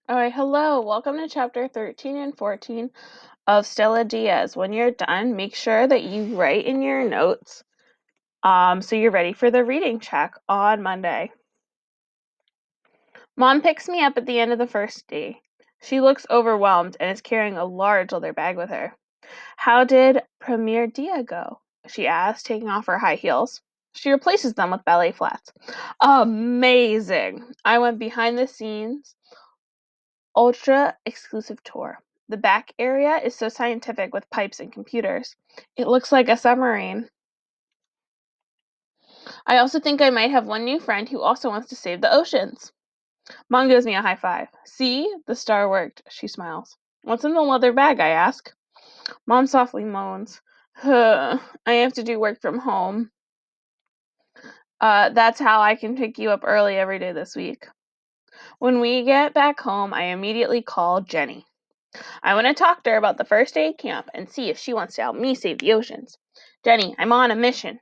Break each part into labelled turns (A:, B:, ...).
A: All right, hello. Welcome to chapter 13 and 14 of Stella Diaz. When you're done, make sure that you write in your notes so you're ready for the reading check on Monday. Mom picks me up at the end of the first day. She looks overwhelmed and is carrying a large leather bag with her. How did Premier Dia go? She asks, taking off her high heels. She replaces them with ballet flats. Amazing! I went behind the scenes ultra exclusive tour. The back area is so scientific with pipes and computers. It looks like a submarine. I also think I might have one new friend who also wants to save the oceans. Mom gives me a high five. See? The star worked. She smiles. What's in the leather bag? I ask. Mom softly moans. I have to do work from home. That's how I can pick you up early every day this week. When we get back home, I immediately call Jenny. I want to talk to her about the first aid camp and see if she wants to help me save the oceans. Jenny, I'm on a mission.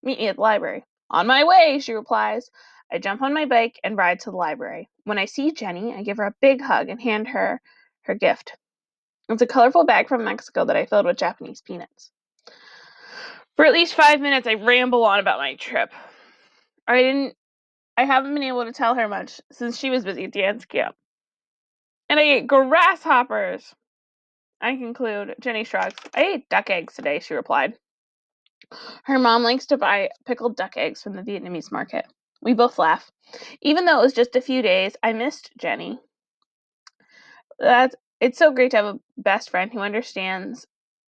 A: Meet me at the library. On my way, she replies. I jump on my bike and ride to the library. When I see Jenny, I give her a big hug and hand her her gift. It's a colorful bag from Mexico that I filled with Japanese peanuts. For at least 5 minutes, I ramble on about my trip. I haven't been able to tell her much since she was busy at dance camp. And I ate grasshoppers. I conclude. Jenny shrugs. I ate duck eggs today, she replied. Her mom likes to buy pickled duck eggs from the Vietnamese market. We both laugh. Even though it was just a few days, I missed Jenny. It's so great to have a best friend who understands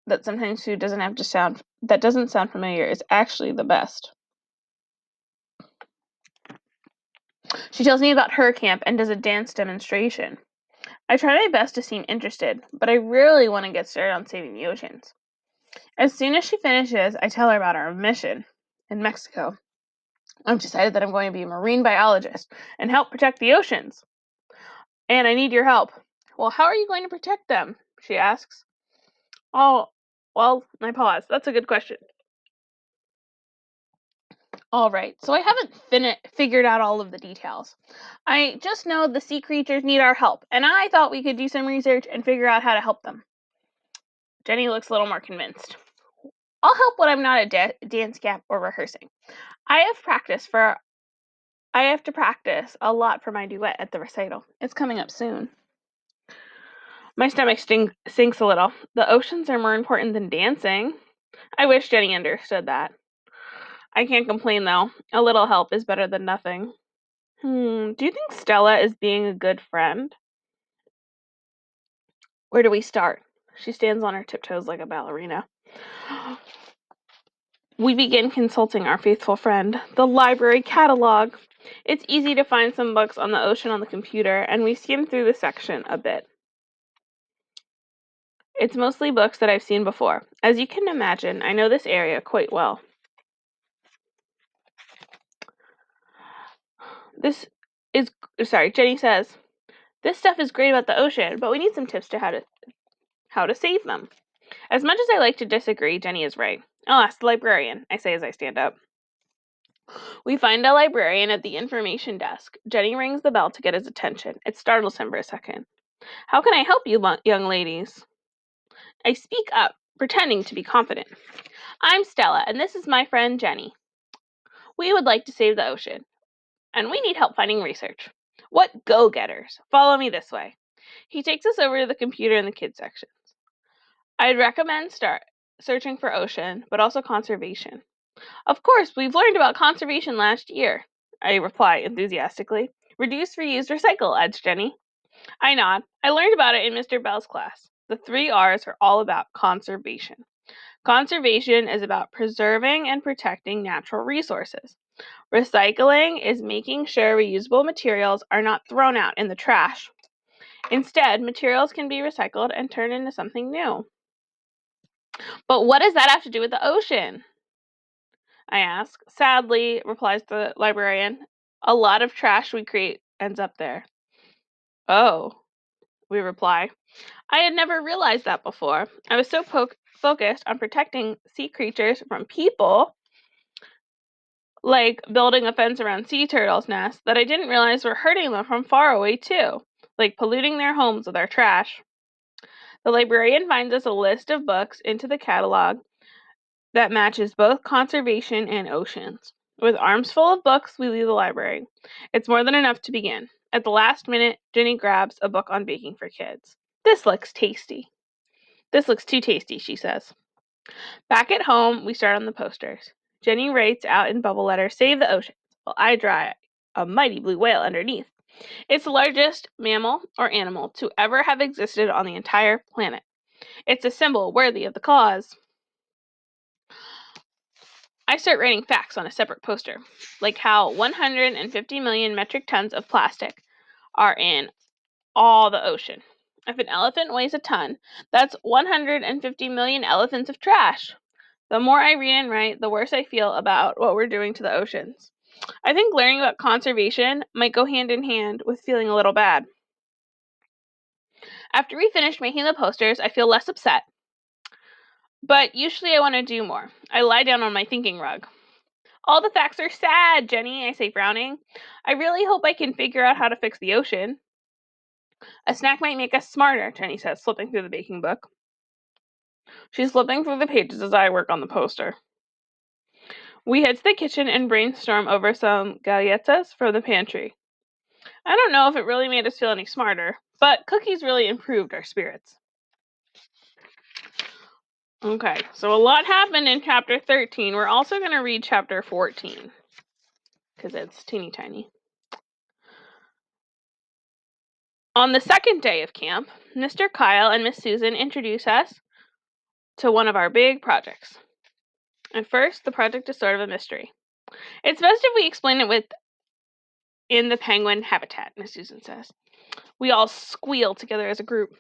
A: that sometimes food doesn't sound familiar is actually the best. She tells me about her camp and does a dance demonstration. I try my best to seem interested, but I really want to get started on saving the oceans. As soon as she finishes, I tell her about our mission in Mexico. I've decided that I'm going to be a marine biologist and help protect the oceans. And I need your help. Well, how are you going to protect them? She asks. Oh, well, I pause. That's a good question. All right, so I haven't figured out all of the details. I just know the sea creatures need our help, and I thought we could do some research and figure out how to help them. Jenny looks a little more convinced. I'll help when I'm not at dance camp or rehearsing. I have to practice a lot for my duet at the recital. It's coming up soon. My stomach sinks a little. The oceans are more important than dancing. I wish Jenny understood that. I can't complain though. A little help is better than nothing. Do you think Stella is being a good friend? Where do we start? She stands on her tiptoes like a ballerina. We begin consulting our faithful friend, the library catalog. It's easy to find some books on the ocean on the computer, and we skim through the section a bit. It's mostly books that I've seen before. As you can imagine, I know this area quite well. Jenny says, this stuff is great about the ocean, but we need some tips to how to save them. As much as I like to disagree, Jenny is right. I'll ask the librarian, I say as I stand up. We find a librarian at the information desk. Jenny rings the bell to get his attention. It startles him for a second. How can I help you, young ladies? I speak up, pretending to be confident. I'm Stella, and this is my friend Jenny. We would like to save the ocean, and we need help finding research. What go-getters? Follow me this way. He takes us over to the computer in the kids sections. I'd recommend searching for ocean, but also conservation. Of course, we've learned about conservation last year, I reply enthusiastically. Reduce, reuse, recycle, adds Jenny. I nod. I learned about it in Mr. Bell's class. The 3 R's are all about conservation. Conservation is about preserving and protecting natural resources. Recycling is making sure reusable materials are not thrown out in the trash. Instead, materials can be recycled and turned into something new. But what does that have to do with the ocean? I ask. Sadly, replies the librarian, a lot of trash we create ends up there. Oh, we reply. I had never realized that before. I was so focused on protecting sea creatures from people, like building a fence around sea turtles' nests, that I didn't realize we're hurting them from far away too. like polluting their homes with our trash. The librarian finds us a list of books into the catalog that matches both conservation and oceans. With arms full of books, we leave the library. It's more than enough to begin. At the last minute, Jenny grabs a book on baking for kids. This looks tasty. This looks too tasty, she says. Back at home, we start on the posters. Jenny writes out in bubble letters, "Save the oceans," while I draw a mighty blue whale underneath. It's the largest mammal or animal to ever have existed on the entire planet. It's a symbol worthy of the cause. I start writing facts on a separate poster, like how 150 million metric tons of plastic are in all the ocean. If an elephant weighs a ton, that's 150 million elephants of trash. The more I read and write, the worse I feel about what we're doing to the oceans. I think learning about conservation might go hand in hand with feeling a little bad. After we finish making the posters, I feel less upset. But usually I want to do more. I lie down on my thinking rug. All the facts are sad, Jenny, I say, frowning. I really hope I can figure out how to fix the ocean. A snack might make us smarter, Jenny says, flipping through the baking book. She's flipping through the pages as I work on the poster. We head to the kitchen and brainstorm over some galletas from the pantry. I don't know if it really made us feel any smarter, but cookies really improved our spirits. Okay, so a lot happened in chapter 13. We're also going to read chapter 14, because it's teeny tiny. On the second day of camp, Mr. Kyle and Miss Susan introduce us to one of our big projects. At first, the project is sort of a mystery. It's best if we explain it in the penguin habitat, Miss Susan says. We all squeal together as a group.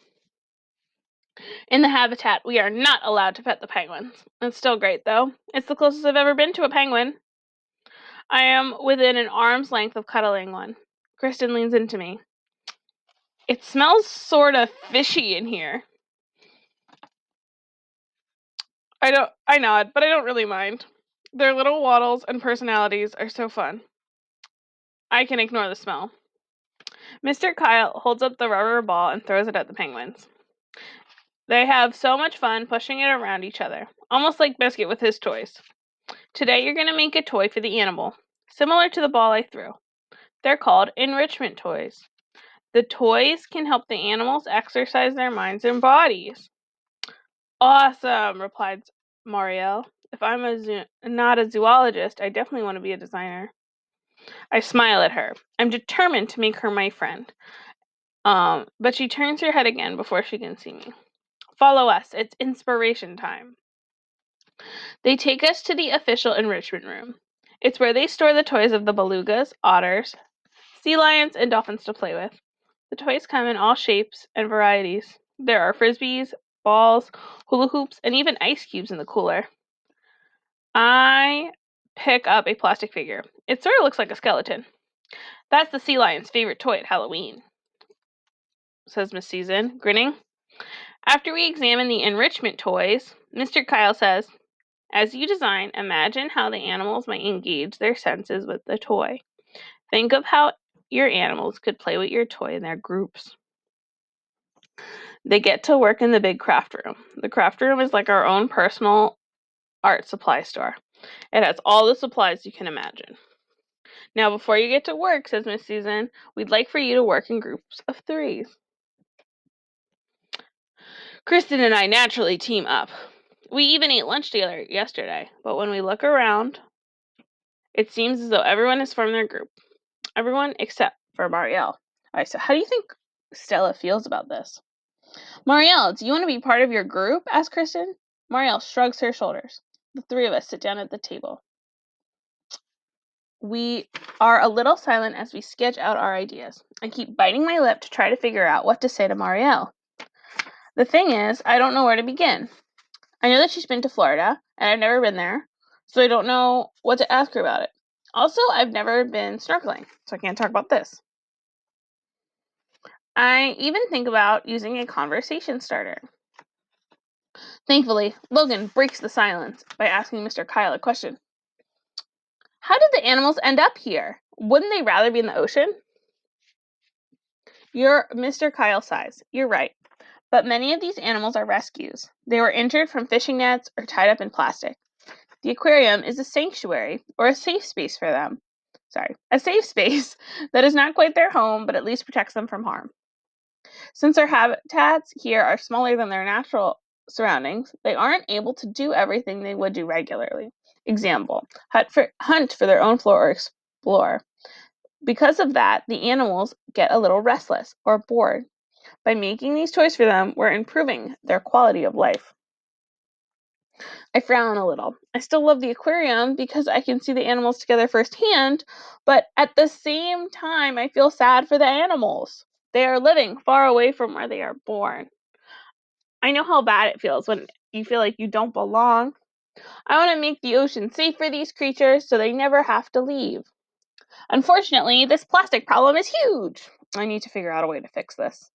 A: In the habitat, we are not allowed to pet the penguins. It's still great, though. It's the closest I've ever been to a penguin. I am within an arm's length of cuddling one. Kristen leans into me. It smells sort of fishy in here. I nod, but I don't really mind. Their little waddles and personalities are so fun. I can ignore the smell. Mr. Kyle holds up the rubber ball and throws it at the penguins. They have so much fun pushing it around each other, almost like Biscuit with his toys. Today you're going to make a toy for the animal, similar to the ball I threw. They're called enrichment toys. The toys can help the animals exercise their minds and bodies. Awesome, replied Marielle. If I'm not a zoologist, I definitely want to be a designer. I smile at her. I'm determined to make her my friend. But she turns her head again before she can see me. Follow us. It's inspiration time. They take us to the official enrichment room. It's where they store the toys of the belugas, otters, sea lions, and dolphins to play with. The toys come in all shapes and varieties. There are frisbees, balls, hula hoops, and even ice cubes in the cooler. I pick up a plastic figure. It sort of looks like a skeleton. That's the sea lion's favorite toy at Halloween, says Miss Susan, grinning. After we examine the enrichment toys, Mr. Kyle says, as you design, imagine how the animals might engage their senses with the toy. Think of how your animals could play with your toy in their groups. They get to work in the big craft room. The craft room is like our own personal art supply store. It has all the supplies you can imagine. Now, before you get to work, says Miss Susan, we'd like for you to work in groups of 3. Kristen and I naturally team up. We even ate lunch together yesterday, but when we look around, it seems as though everyone has formed their group. Everyone except for Marielle. I said, how do you think Stella feels about this? Marielle, do you want to be part of your group? Asked Kristen. Marielle shrugs her shoulders. The 3 of us sit down at the table. We are a little silent as we sketch out our ideas. I keep biting my lip to try to figure out what to say to Marielle. The thing is, I don't know where to begin. I know that she's been to Florida, and I've never been there, so I don't know what to ask her about it. Also, I've never been snorkeling, so I can't talk about this. I even think about using a conversation starter. Thankfully, Logan breaks the silence by asking Mr. Kyle a question. How did the animals end up here? Wouldn't they rather be in the ocean? You're Mr. Kyle size. You're right. But many of these animals are rescues. They were injured from fishing nets or tied up in plastic. The aquarium is a sanctuary or a safe space for them. A safe space that is not quite their home, but at least protects them from harm. Since their habitats here are smaller than their natural surroundings, they aren't able to do everything they would do regularly. Example, hunt for their own flora or explore. Because of that, the animals get a little restless or bored. By making these toys for them, we're improving their quality of life. I frown a little. I still love the aquarium because I can see the animals together firsthand, but at the same time, I feel sad for the animals. They are living far away from where they are born. I know how bad it feels when you feel like you don't belong. I want to make the ocean safe for these creatures so they never have to leave. Unfortunately, this plastic problem is huge. I need to figure out a way to fix this.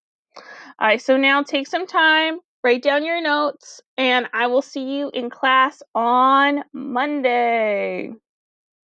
A: So now take some time, write down your notes, and I will see you in class on Monday.